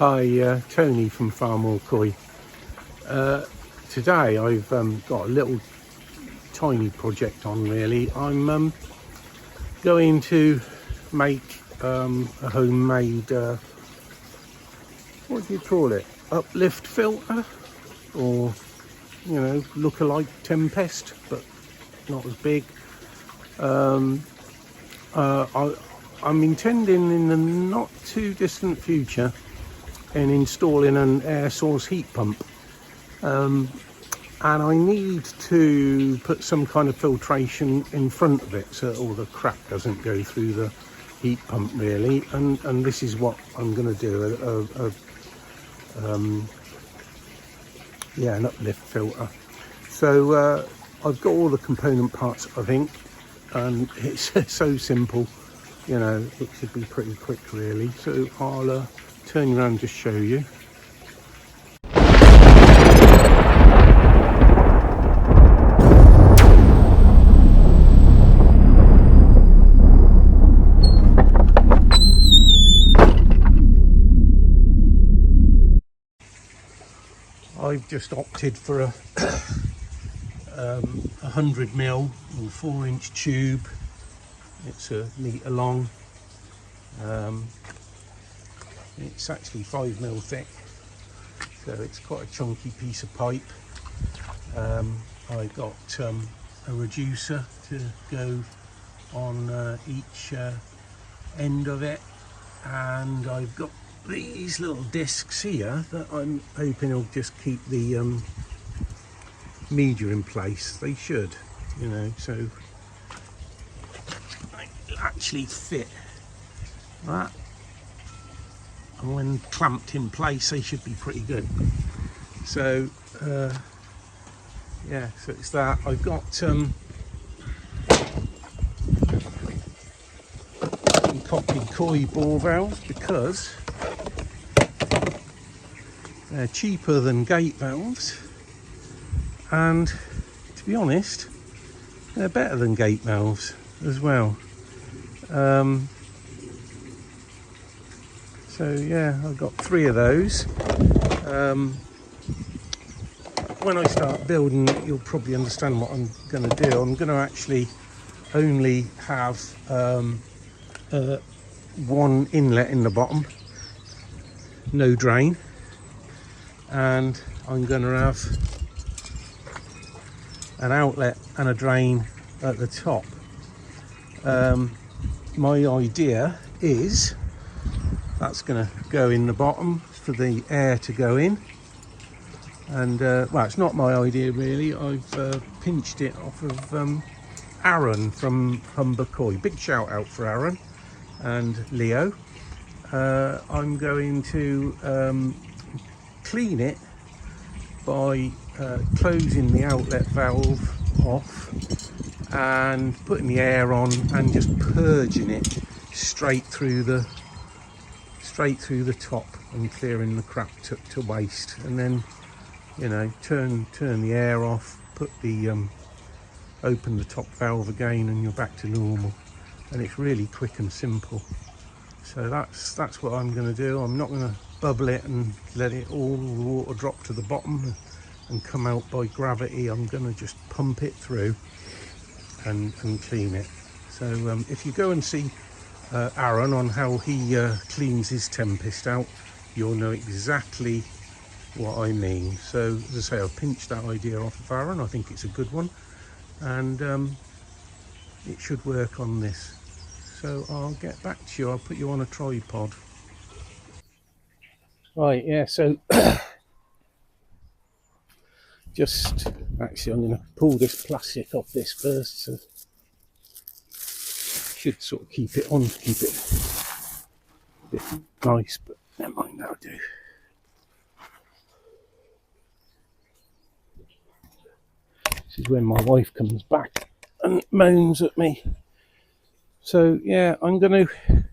Hi, Tony from FARMOOR Koi. Today I've got a little tiny project on really. I'm going to make a homemade, what do you call it, uplift filter, or look-alike Tempest, but not as big. I'm intending in the not too distant future in installing an air source heat pump, and I need to put some kind of filtration in front of it so all the crap doesn't go through the heat pump really, and this is what I'm going to do, an uplift filter. So I've got all the component parts, I think, and it's so simple, it should be pretty quick really. So I'll turn around and just show you. I've just opted for a 100mm or 4-inch tube. It's a metre long. It's actually 5mm thick, so it's quite a chunky piece of pipe. I got a reducer to go on each end of it, and I've got these little discs here that I'm hoping will just keep the media in place. They should, so they actually fit that, and when clamped in place they should be pretty good. So yeah, so it's that. I've got some copied koi ball valves because they're cheaper than gate valves, and to be honest they're better than gate valves as well. So yeah, I've got 3 of those. When I start building it, you'll probably understand what I'm going to do. I'm going to actually only have one inlet in the bottom, no drain, and I'm going to have an outlet and a drain at the top. My idea is that's going to go in the bottom for the air to go in, and well, it's not my idea really. I've pinched it off of Aaron from Humber Koi. Big shout out for Aaron and Leo. I'm going to clean it by closing the outlet valve off and putting the air on and just purging it straight through the top and clearing the crap to waste, and then turn the air off, put the open the top valve again, and you're back to normal. And it's really quick and simple. So that's what I'm going to do. I'm not going to bubble it and let it all the water drop to the bottom and come out by gravity. I'm going to just pump it through and clean it. So if you go and see Aaron on how he cleans his Tempest out, you'll know exactly what I mean. So as I say, I've pinched that idea off of Aaron. I think it's a good one, and it should work on this. So I'll get back to you. I'll put you on a tripod. Right, yeah, so just actually I'm going to pull this plastic off this first, so should sort of keep it on, keep it a bit nice, but never mind, that'll do. This is when my wife comes back and moans at me. So yeah, I'm going to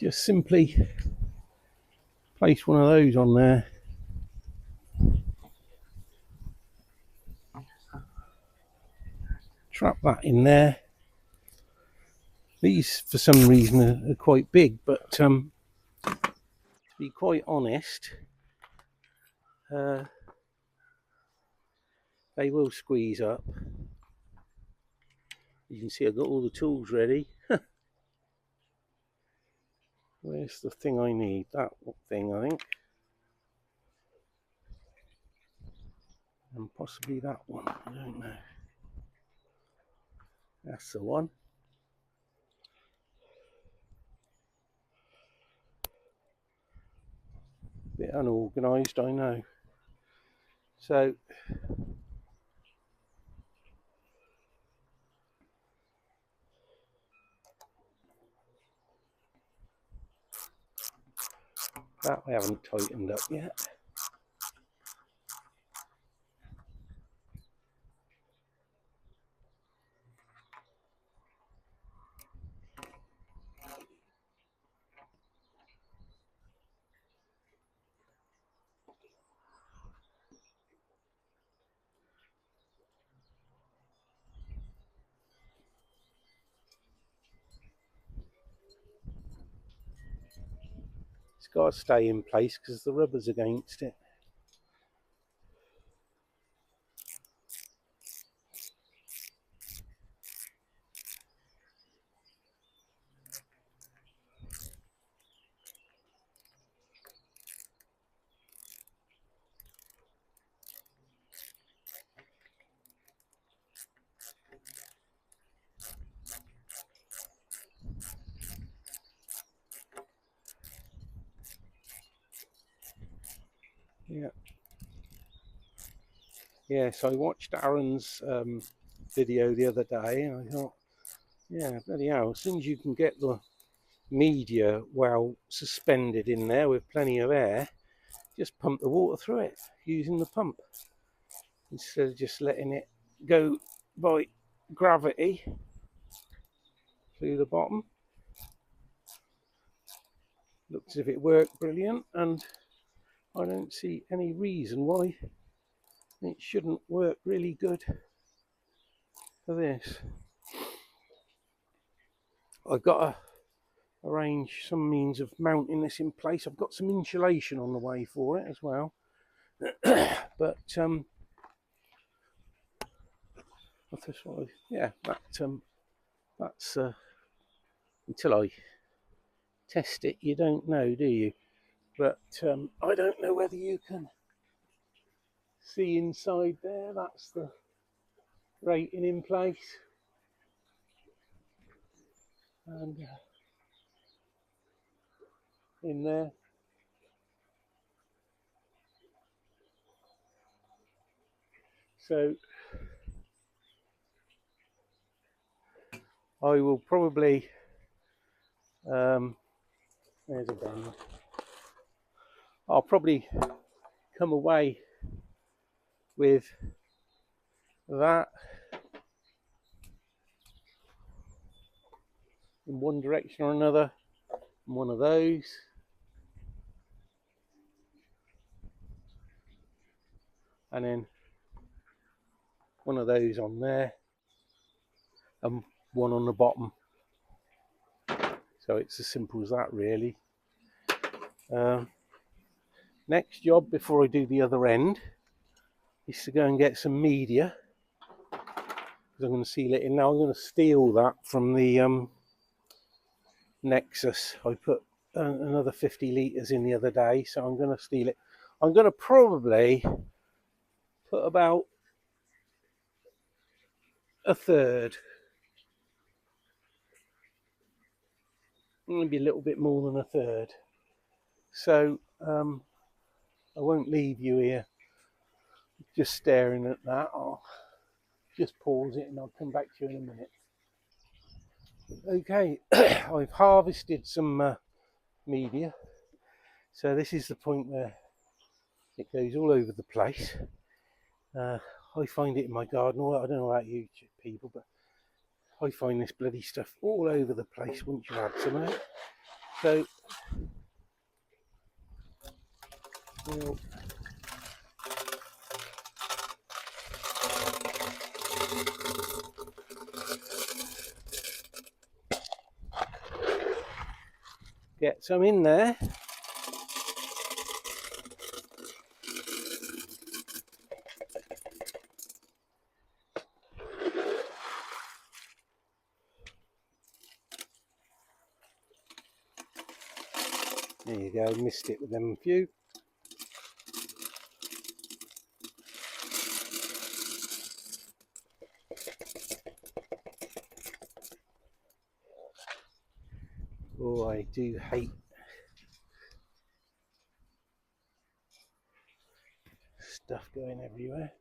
just simply place one of those on there. Trap that in there. These for some reason are quite big, but be quite honest, they will squeeze up. You can see I've got all the tools ready. Where's the thing I need? That thing, I think. And possibly that one, I don't know. That's the one. Bit unorganised, I know. So that I haven't tightened up yet. It's got to stay in place because the rubber's against it. Yeah. Yes, I watched Aaron's video the other day and I thought, yeah, bloody hell, as soon as you can get the media well suspended in there with plenty of air, just pump the water through it using the pump instead of just letting it go by gravity through the bottom. Looks as if it worked brilliant, and I don't see any reason why it shouldn't work really good for this. I've got to arrange some means of mounting this in place. I've got some insulation on the way for it as well. But yeah, that's until I test it, you don't know, do you? But I don't know whether you can see inside there. That's the rating in place, and in there. So I will probably there's a bend. I'll probably come away with that in one direction or another, and one of those, and then one of those on there, and one on the bottom. So it's as simple as that, really. Next job before I do the other end is to go and get some media, because I'm going to seal it in. Now I'm going to steal that from the Nexus. I put another 50 litres in the other day, so I'm going to steal it. I'm going to probably put about a third, maybe a little bit more than a third. So I won't leave you here just staring at that. I'll just pause it and I'll come back to you in a minute. Okay, I've harvested some media. So this is the point where it goes all over the place. I find it in my garden. I don't know about you people, but I find this bloody stuff all over the place once you add some of it. So we'll get some in there. There you go, missed it with them few. Oh, I do hate stuff going everywhere.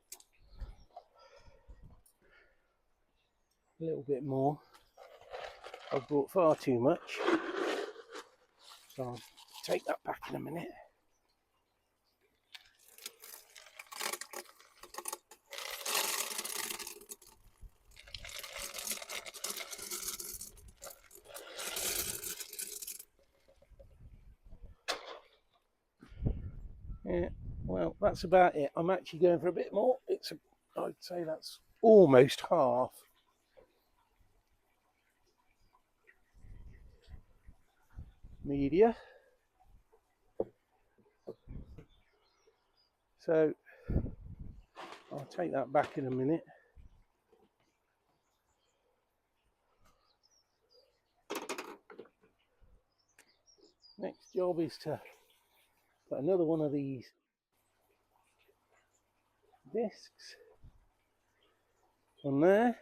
A little bit more. I've bought far too much, so I'll take that back in a minute. Yeah, well, that's about it. I'm actually going for a bit more. I'd say that's almost half. Media. So I'll take that back in a minute. Next job is to put another one of these discs on there.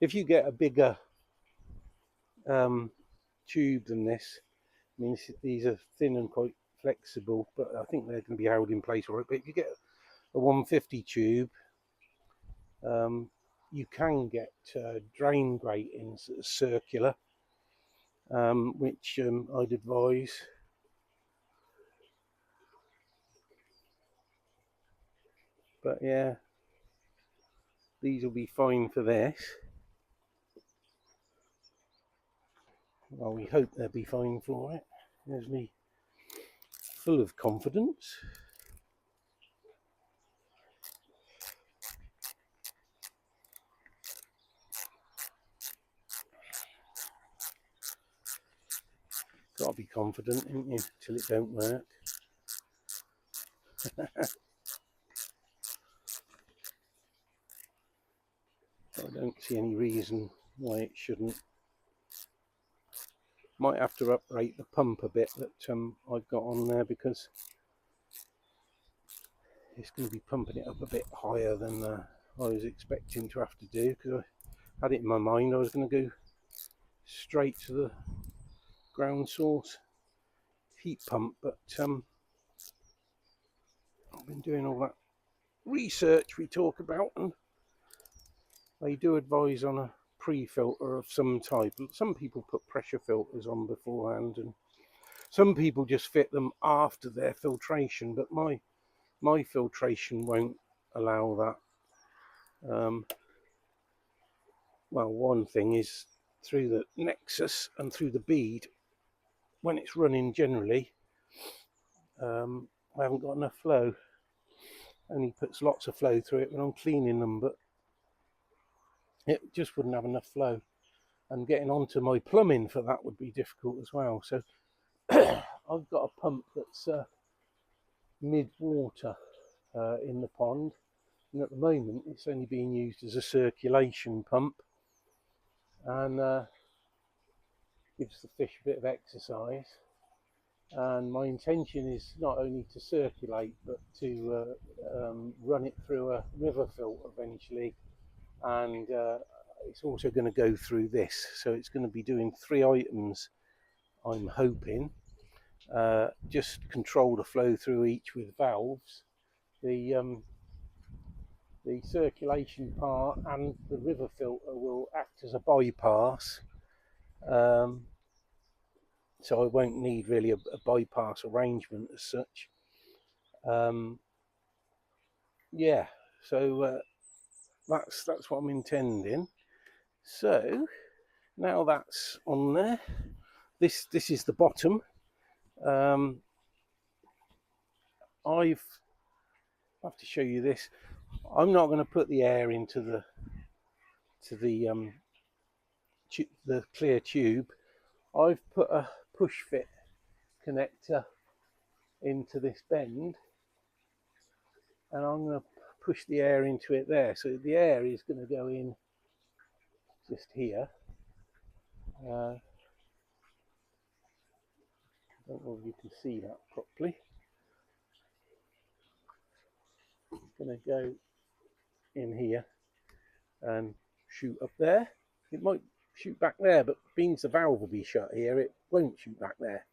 If you get a bigger tube than this, I mean, these are thin and quite flexible, but I think they're going to be held in place for it. But if you get a 150 tube, you can get drain gratings that are circular, which I'd advise. But yeah, these will be fine for this. Well, we hope they'll be fine for it. There's me full of confidence. Got to be confident, ain't you, till it don't work. I don't see any reason why it shouldn't. Might have to uprate the pump a bit that I've got on there, because it's going to be pumping it up a bit higher than I was expecting to have to do, because I had it in my mind I was going to go straight to the ground source heat pump, but I've been doing all that research we talk about, and they do advise on a pre-filter of some type. Some people put pressure filters on beforehand, and some people just fit them after their filtration, but my filtration won't allow that. Well, one thing is, through the nexus and through the bead, when it's running generally, I haven't got enough flow. Only puts lots of flow through it when I'm cleaning them, but it just wouldn't have enough flow. And getting onto my plumbing for that would be difficult as well. So I've got a pump that's mid-water in the pond, and at the moment it's only being used as a circulation pump, and gives the fish a bit of exercise. And my intention is not only to circulate, but to run it through a river filter eventually, and it's also going to go through this, so it's going to be doing 3 items, I'm hoping. Just control the flow through each with valves, the circulation part, and the river filter will act as a bypass, so I won't need really a bypass arrangement as such. Yeah, so that's what I'm intending. So now that's on there, this is the bottom. I have to show you this. I'm not going to put the air into the clear tube. I've put a push fit connector into this bend, and I'm going to push the air into it there. So the air is going to go in just here. Don't know if you can see that properly. I'm going to go in here and shoot up there. It might shoot back there, but being the valve will be shut here, it won't shoot back there.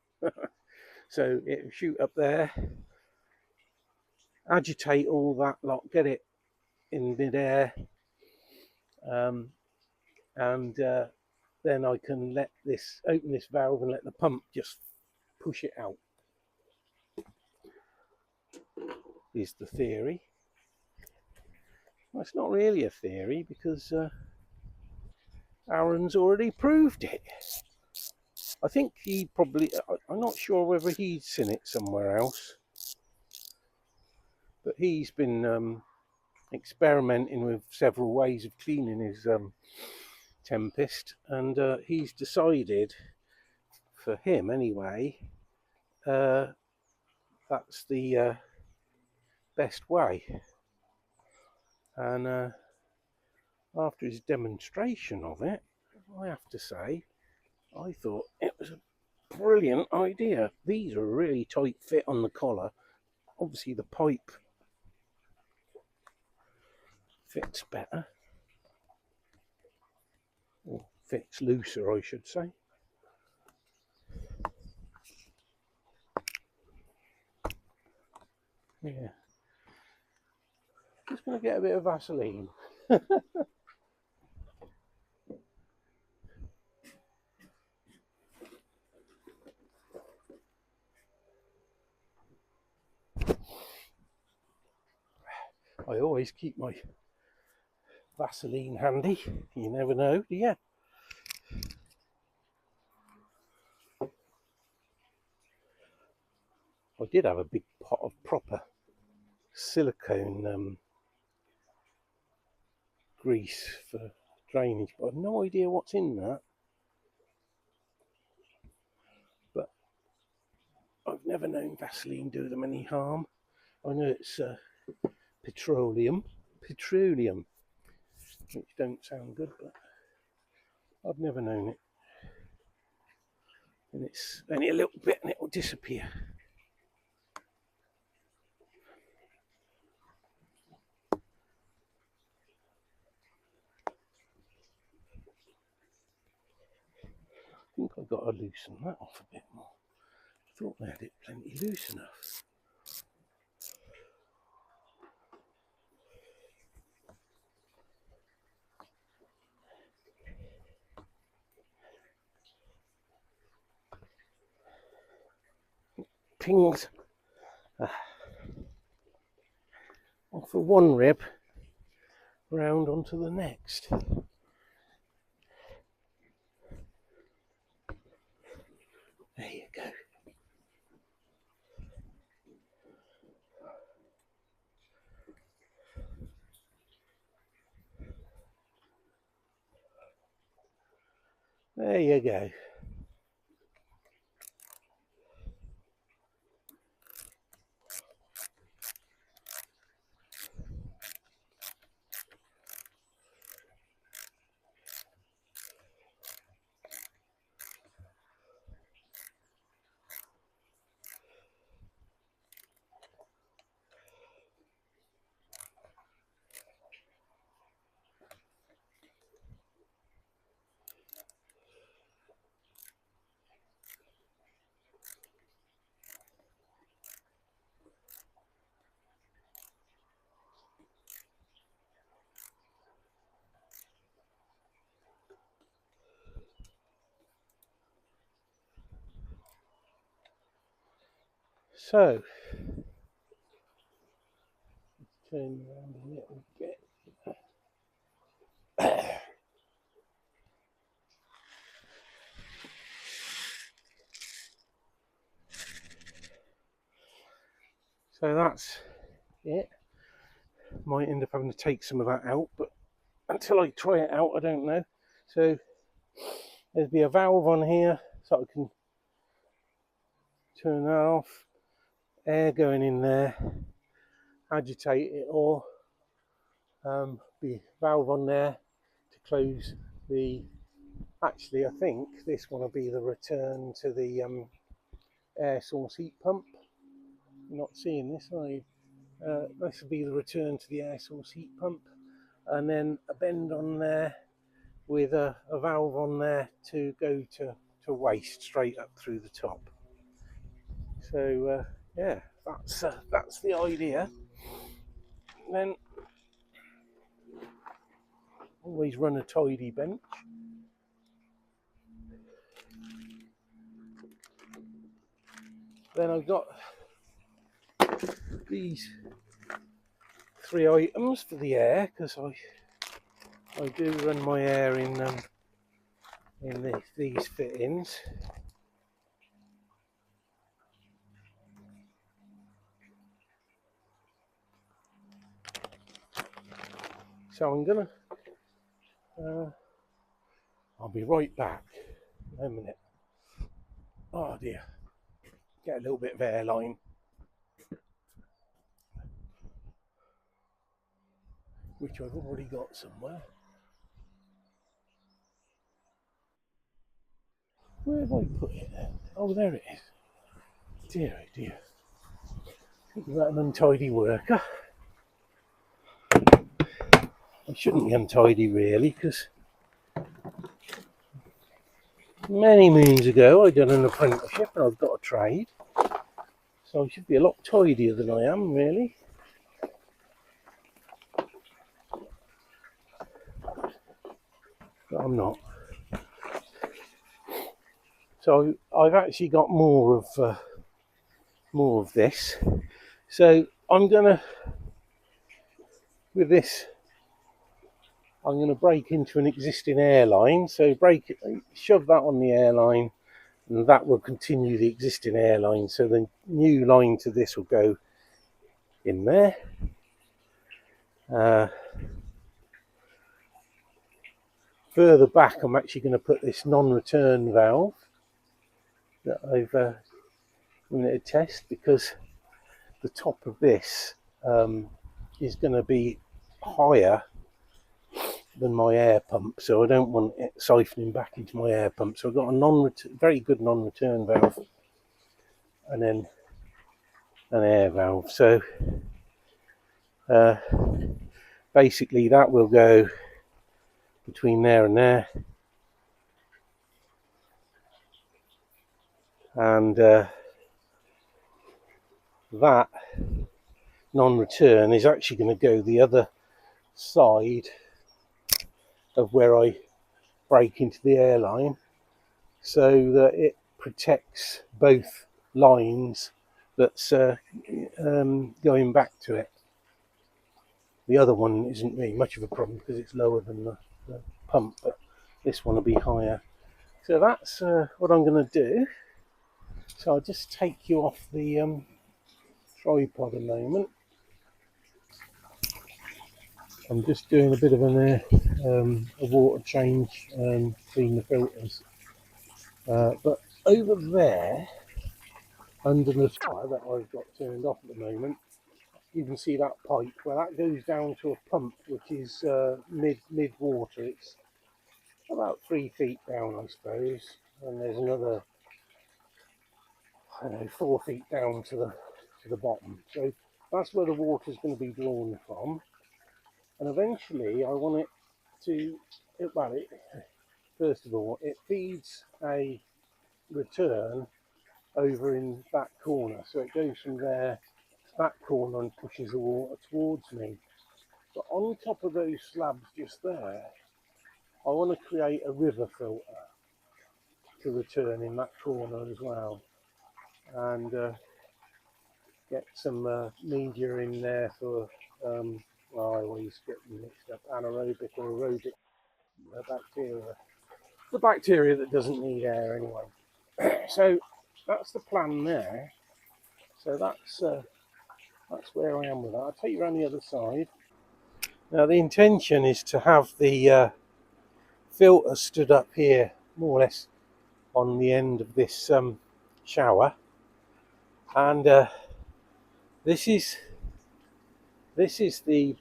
So it'll shoot up there, agitate all that lot, get it in midair, and then I can open this valve and let the pump just push it out, is the theory. Well, it's not really a theory because Aaron's already proved it. I think he probably, I'm not sure whether he's seen it somewhere else, but he's been experimenting with several ways of cleaning his Tempest, and he's decided, for him anyway, that's the best way. And after his demonstration of it, I have to say, I thought it was a brilliant idea. These are a really tight fit on the collar. Obviously the pipe fits better, or fits looser I should say. Yeah, just going to get a bit of Vaseline. I always keep my Vaseline handy, you never know, do you? I did have a big pot of proper silicone grease for drainage, but I've no idea what's in that. But I've never known Vaseline do them any harm. I know it's petroleum, which don't sound good, but I've never known it. And it's only a little bit and it will disappear. I think I've got to loosen that off a bit more. I thought I had it plenty loose enough. Pings off of one rib round onto the next. There you go. There you go. So, let's turn around a little bit. So that's it. Might end up having to take some of that out, but until I try it out, I don't know. So there'll be a valve on here, so I can turn that off. Air going in there, agitate it all. Be valve on there to close the. Actually, I think this one will be the return to the air source heat pump. You're not seeing this, are you? This will be the return to the air source heat pump, and then a bend on there with a valve on there to go to waste straight up through the top. So yeah, that's the idea. And then always run a tidy bench. Then I've got these 3 items for the air, because I do run my air in these fittings. So I'm gonna I'll be right back in a minute. Oh dear, get a little bit of airline. Which I've already got somewhere. Where have I put it then? Oh, there it is. Dear, oh dear. Isn't that an untidy worker? I shouldn't be untidy really, because many moons ago I done an apprenticeship and I've got a trade. So I should be a lot tidier than I am really. But I'm not. So I've actually got more of this. So I'm gonna, with this, I'm gonna break into an existing airline. So shove that on the airline, and that will continue the existing airline. So the new line to this will go in there. Further back, I'm actually going to put this non-return valve that I've given it a test, because the top of this is going to be higher than my air pump, so I don't want it siphoning back into my air pump. So I've got a very good non-return valve, and then an air valve. So basically that will go between there and there, and that non-return is actually going to go the other side of where I break into the airline, so that it protects both lines that's going back to it. The other one isn't really much of a problem because it's lower than the pump, but this one will be higher. So that's what I'm going to do. So I'll just take you off the tripod a moment. I'm just doing a bit of a water change, clean the filters. But over there, under the fire that I've got turned off at the moment, you can see that pipe. Well, that goes down to a pump which is mid water. It's about 3 feet down, I suppose, and there's another, I don't know, 4 feet down to the bottom. So that's where the water's going to be drawn from, and eventually I want it to, first of all, it feeds a return over in that corner, so it goes from there to that corner and pushes the water towards me. But on top of those slabs just there, I want to create a river filter to return in that corner as well, and get some media in there for I always get them mixed up, anaerobic or aerobic bacteria, the bacteria that doesn't need air anyway. So that's the plan there. So that's where I am with that. I'll take you around the other side. Now the intention is to have the filter stood up here, more or less on the end of this shower, and this is the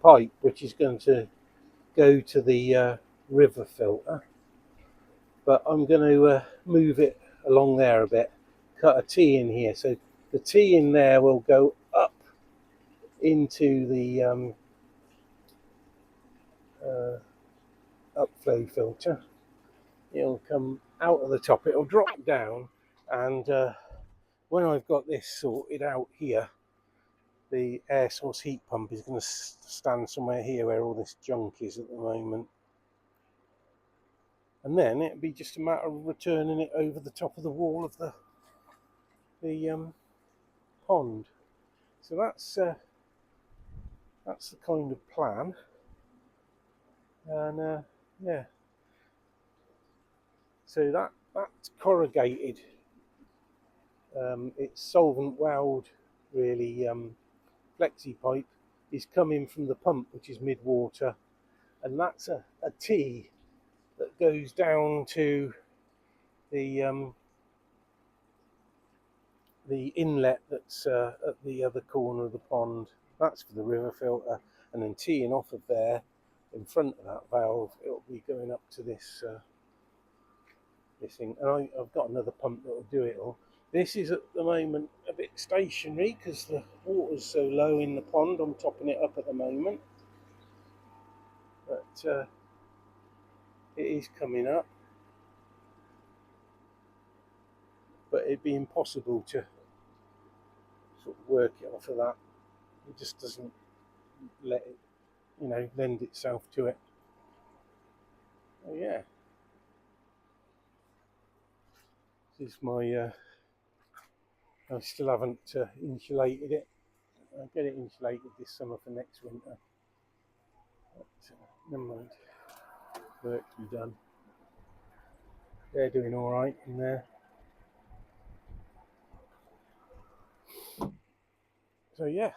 pipe which is going to go to the river filter, but I'm going to move it along there a bit, cut a T in here. So the T in there will go up into the upflow filter. It'll come out of the top, it'll drop down, and when I've got this sorted out here, the air source heat pump is going to stand somewhere here where all this junk is at the moment. And then it'd be just a matter of returning it over the top of the wall of the pond. So that's the kind of plan. And yeah, so that's corrugated. It's solvent weld, really. Flexi pipe is coming from the pump, which is mid water, and that's a T that goes down to the inlet that's at the other corner of the pond. That's for the river filter, and then teeing off of there in front of that valve, it'll be going up to this this thing. And I've got another pump that will do it all. This is at the moment a bit stationary because the water's so low in the pond. I'm topping it up at the moment, but it is coming up. But it'd be impossible to sort of work it off of that. It just doesn't let it, lend itself to it. Oh yeah, this is my. I still haven't insulated it. I'll get it insulated this summer for next winter. But never mind. Work to be done. They're doing all right in there. So yeah,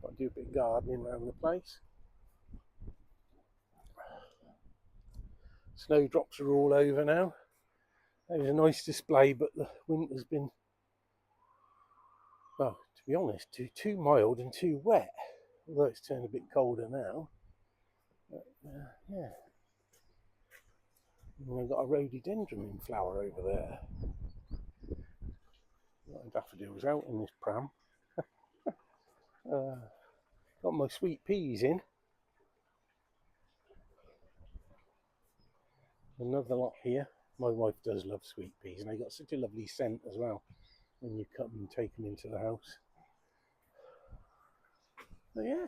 got to do a bit of gardening around the place. Snowdrops are all over now. It was a nice display, but the winter's been, well, to be honest, too mild and too wet. Although it's turned a bit colder now. But yeah. And I've got a rhododendron in flower over there. Got daffodils out in this pram. Got my sweet peas in. Another lot here. My wife does love sweet peas, and they got such a lovely scent as well when you cut them and take them into the house. But yeah,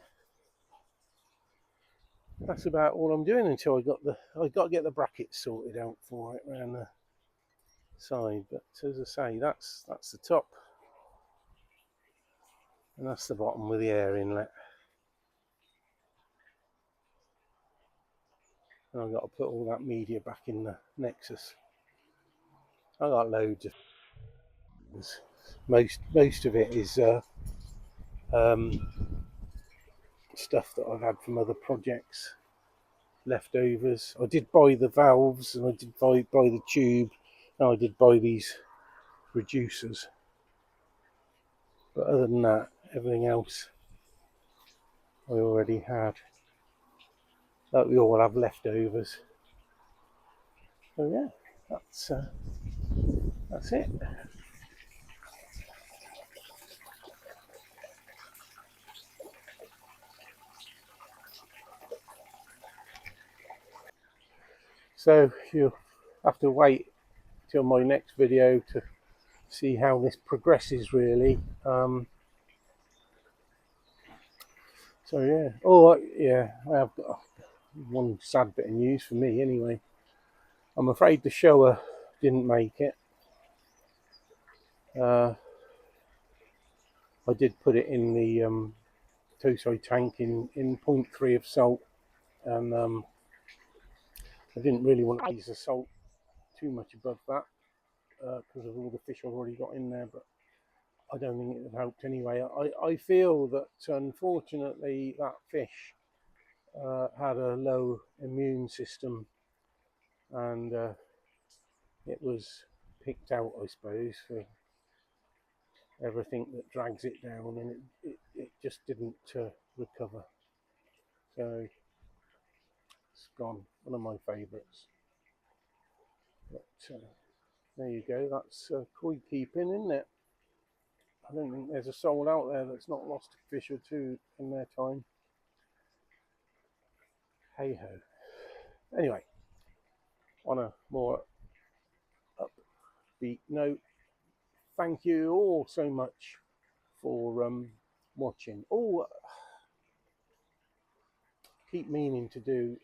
that's about all I'm doing until I've got to get the brackets sorted out for it around the side. But as I say, that's the top, and that's the bottom with the air inlet. And I've got to put all that media back in the Nexus. I got loads of most of it is stuff that I've had from other projects, leftovers. I did buy the valves, and I did buy the tube, and I did buy these reducers. But other than that, everything else I already had. Like we all have leftovers. So yeah, that's it. So you'll have to wait till my next video to see how this progresses, really. So yeah. Oh yeah, I have got one sad bit of news for me anyway. I'm afraid the shower didn't make it. I did put it in the Tosai tank in 0.3 of salt, and I didn't really want to use the salt too much above that because of all the fish I've already got in there, but I don't think it would have helped anyway. I feel that unfortunately that fish had a low immune system, and it was picked out, I suppose, for everything that drags it down, and it just didn't recover. So it's gone. One of my favourites. But There you go. That's koi keeping, isn't it? I don't think there's a soul out there that's not lost a fish or two in their time. Hey ho. Anyway, on a more upbeat note, thank you all so much for watching. Oh, keep meaning to do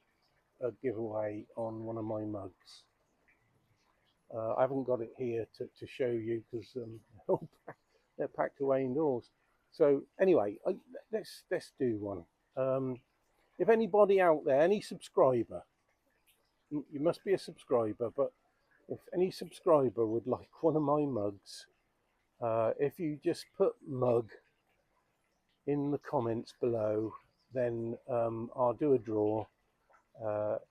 a giveaway on one of my mugs. I haven't got it here to show you because they're packed away indoors. So anyway, let's do one. If anybody out there, any subscriber, you must be a subscriber, but if any subscriber would like one of my mugs, if you just put mug in the comments below, then I'll do a draw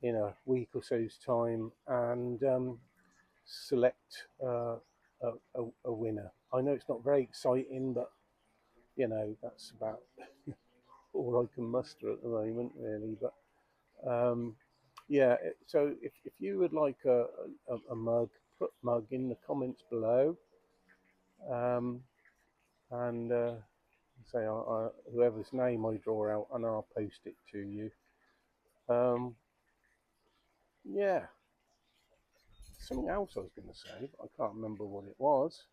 in a week or so's time and select a winner. I know it's not very exciting, but you know, that's about all I can muster at the moment, really. But yeah, so if you would like a mug, put mug in the comments below, and say whoever's name I draw out, and I'll post it to you. Yeah, something else I was going to say, but I can't remember what it was.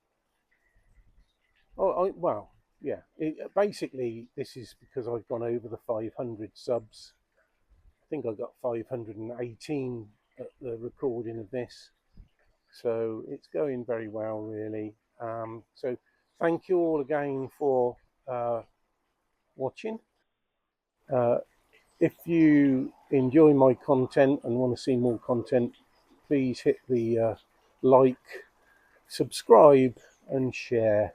Oh, well, yeah. Basically, this is because I've gone over the 500 subs. I think I got 518 at the recording of this, so it's going very well, really. So thank you all again for watching. If you enjoy my content and want to see more content, please hit the like, subscribe and share.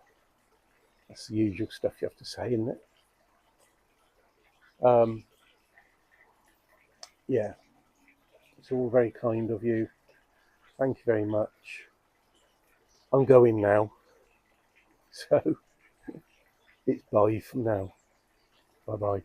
That's the usual stuff you have to say, isn't it? Yeah, it's all very kind of you. Thank you very much. I'm going now, so it's bye from now. Bye bye.